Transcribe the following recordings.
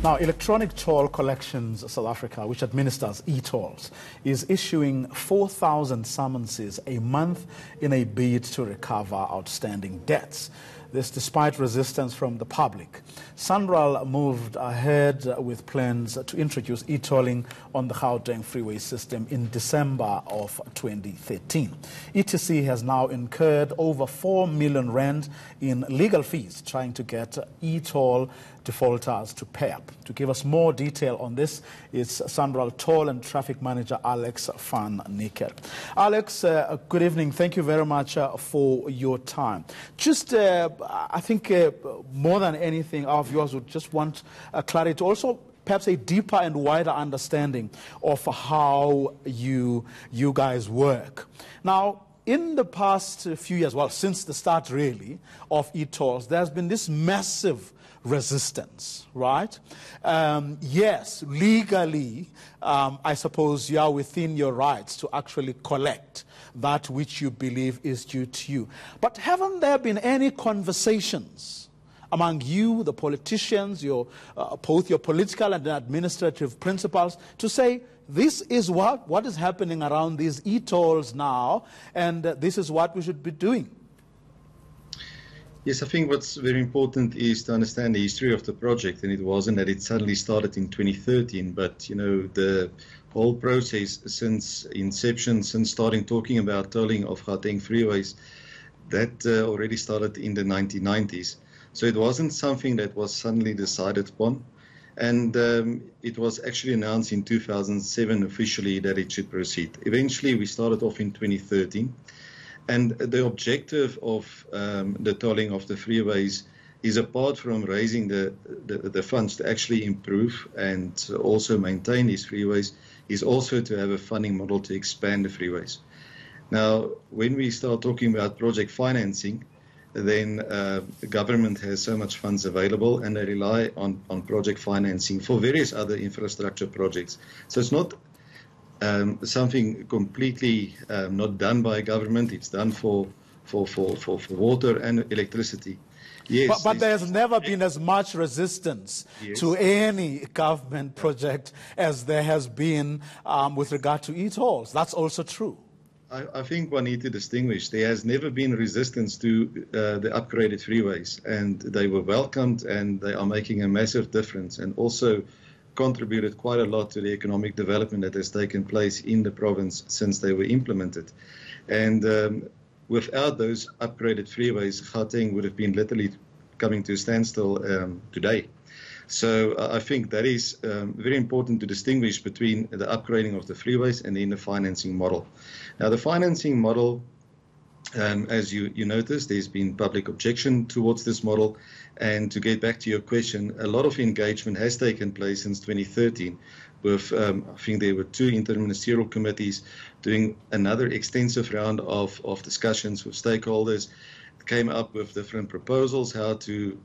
Now, Electronic Toll Collections South Africa, which administers e-tolls, is issuing 4,000 summonses a month in a bid to recover outstanding debts. This despite resistance from the public. Sanral moved ahead with plans to introduce e-tolling on the Gauteng freeway system in December of 2013. ETC has now incurred over 4 million rand in legal fees trying to get e-toll defaulters to pay up. To give us more detail on this is Sanral Toll and Traffic Manager Alex van Niekerk. Alex, good evening. Thank you very much for your time. Just, I think more than anything, our viewers would just want clarity, also perhaps a deeper and wider understanding of how you guys work. Now, in the past few years, well, since the start really of e-tolls, there's been this massive resistance, right? Yes, legally, I suppose you are within your rights to actually collect that which you believe is due to you. But haven't there been any conversations among you, the politicians, both your political and administrative principals, to say, this is what is happening around these e-tolls now, and this is what we should be doing? Yes, I think what's very important is to understand the history of the project, and it wasn't that it suddenly started in 2013, but, you know, the whole process since inception, since starting talking about tolling of Gauteng freeways, that already started in the 1990s. So it wasn't something that was suddenly decided upon, and it was actually announced in 2007 officially that it should proceed. Eventually, we started off in 2013. And the objective of the tolling of the freeways is, apart from raising the funds to actually improve and also maintain these freeways, is also to have a funding model to expand the freeways. Now, when we start talking about project financing, then the government has so much funds available, and they rely on project financing for various other infrastructure projects. So it's not something completely not done by government. It's done for water and electricity. Yes, but there's never been as much resistance to any government project as there has been with regard to e-tolls. That's also true. I think one needs to distinguish. There has never been resistance to the upgraded freeways, and they were welcomed, and they are making a massive difference, and also contributed quite a lot to the economic development that has taken place in the province since they were implemented. And without those upgraded freeways, Gauteng would have been literally coming to a standstill today. So I think that is very important to distinguish between the upgrading of the freeways and then the financing model. Now, the financing model, as you noticed, there's been public objection towards this model. And to get back to your question, a lot of engagement has taken place since 2013 with, I think there were 2 interministerial committees doing another extensive round of discussions with stakeholders, came up with different proposals how to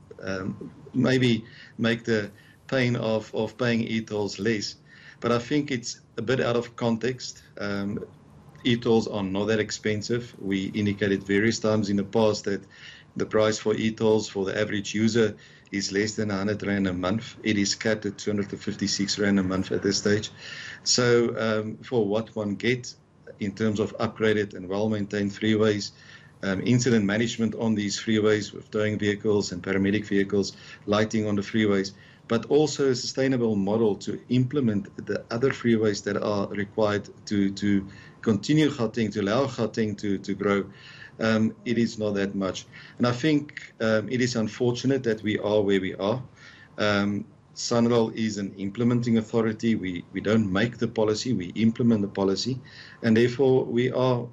maybe make the pain of paying e-tolls less. But I think it's a bit out of context. E-tolls are not that expensive. We indicated various times in the past that the price for e-tolls for the average user is less than 100 Rand a month. It is capped at 256 Rand a month at this stage. So for what one gets in terms of upgraded and well-maintained freeways, incident management on these freeways with towing vehicles and paramedic vehicles, lighting on the freeways, but also a sustainable model to implement the other freeways that are required to continue Gauteng, to allow Gauteng to grow. It is not that much. And I think it is unfortunate that we are where we are. Sanral is an implementing authority. We don't make the policy, we implement the policy. And therefore, we are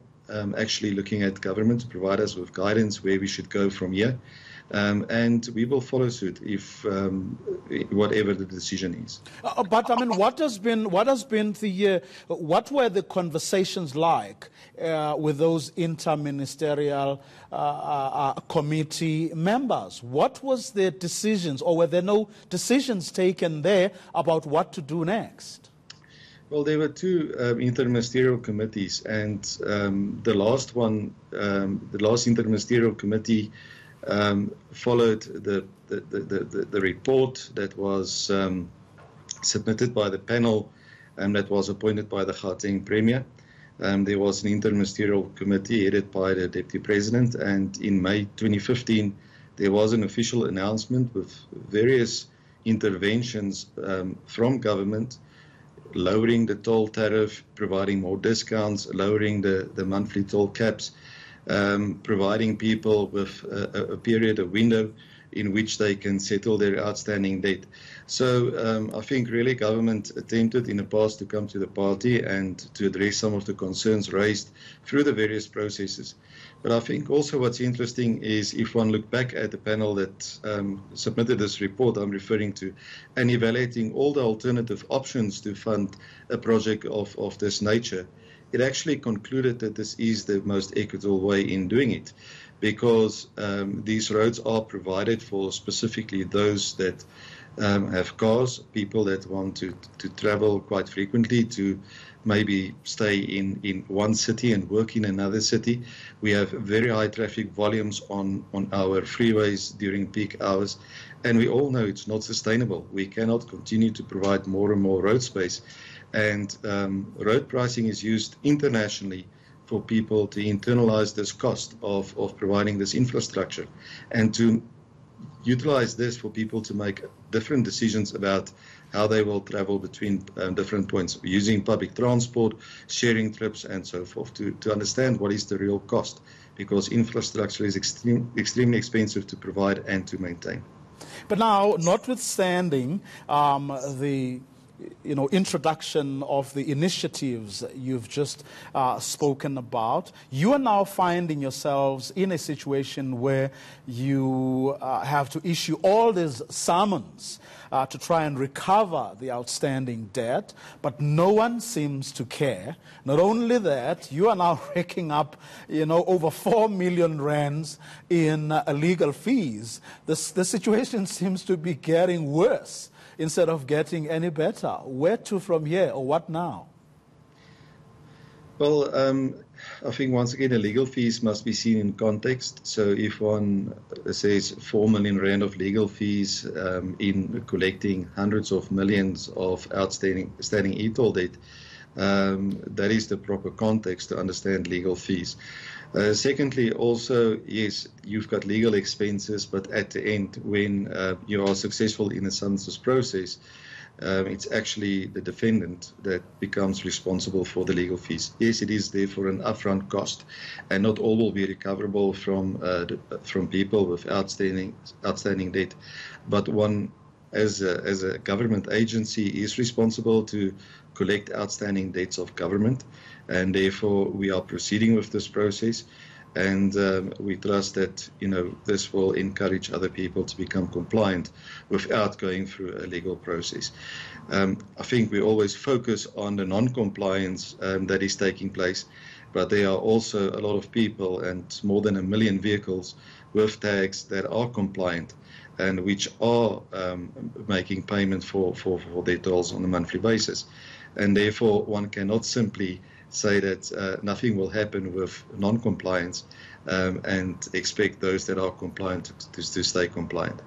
actually looking at government to provide us with guidance where we should go from here. And we will follow suit if whatever the decision is. But I mean, what were the conversations like with those interministerial committee members? What was the decisions, or were there no decisions taken there about what to do next? Well, there were 2 interministerial committees, and the last one, the last interministerial committee followed the report that was submitted by the panel that was appointed by the Gauteng Premier. There was an interministerial committee headed by the Deputy President, and in May 2015, there was an official announcement with various interventions from government, lowering the toll tariff, providing more discounts, lowering the monthly toll caps, providing people with a period, a window in which they can settle their outstanding debt. So I think really government attempted in the past to come to the party and to address some of the concerns raised through the various processes. But I think also what's interesting is if one look back at the panel that submitted this report I'm referring to, and evaluating all the alternative options to fund a project of this nature, it actually concluded that this is the most equitable way in doing it, because these roads are provided for specifically those that have cars, people that want to travel quite frequently, to maybe stay in one city and work in another city. We have very high traffic volumes on our freeways during peak hours, and we all know it's not sustainable. We cannot continue to provide more and more road space, and road pricing is used internationally for people to internalize this cost of providing this infrastructure, and to utilize this for people to make different decisions about how they will travel between different points, using public transport, sharing trips, and so forth, to understand what is the real cost, because infrastructure is extremely expensive to provide and to maintain. But now, notwithstanding the introduction of the initiatives you've just spoken about, you are now finding yourselves in a situation where you have to issue all these summons to try and recover the outstanding debt, but no one seems to care. Not only that, you are now racking up, over 4 million rands in legal fees. The situation seems to be getting worse instead of getting any better. Where to from here, or what now? Well, I think once again, the legal fees must be seen in context. So if one says 4 million rand of legal fees in collecting hundreds of millions of outstanding e-toll debt, that is the proper context to understand legal fees. Secondly, also, yes, you've got legal expenses, but at the end, when you are successful in a summonses process, it's actually the defendant that becomes responsible for the legal fees. Yes, it is therefore an upfront cost, and not all will be recoverable from people with outstanding debt. But one, as a government agency, is responsible to collect outstanding debts of government, and therefore we are proceeding with this process, and we trust that this will encourage other people to become compliant without going through a legal process. I think we always focus on the non-compliance that is taking place, but there are also a lot of people, and more than 1 million vehicles with tags that are compliant and which are making payment for their tolls on a monthly basis. And therefore, one cannot simply say that nothing will happen with non-compliance and expect those that are compliant to stay compliant.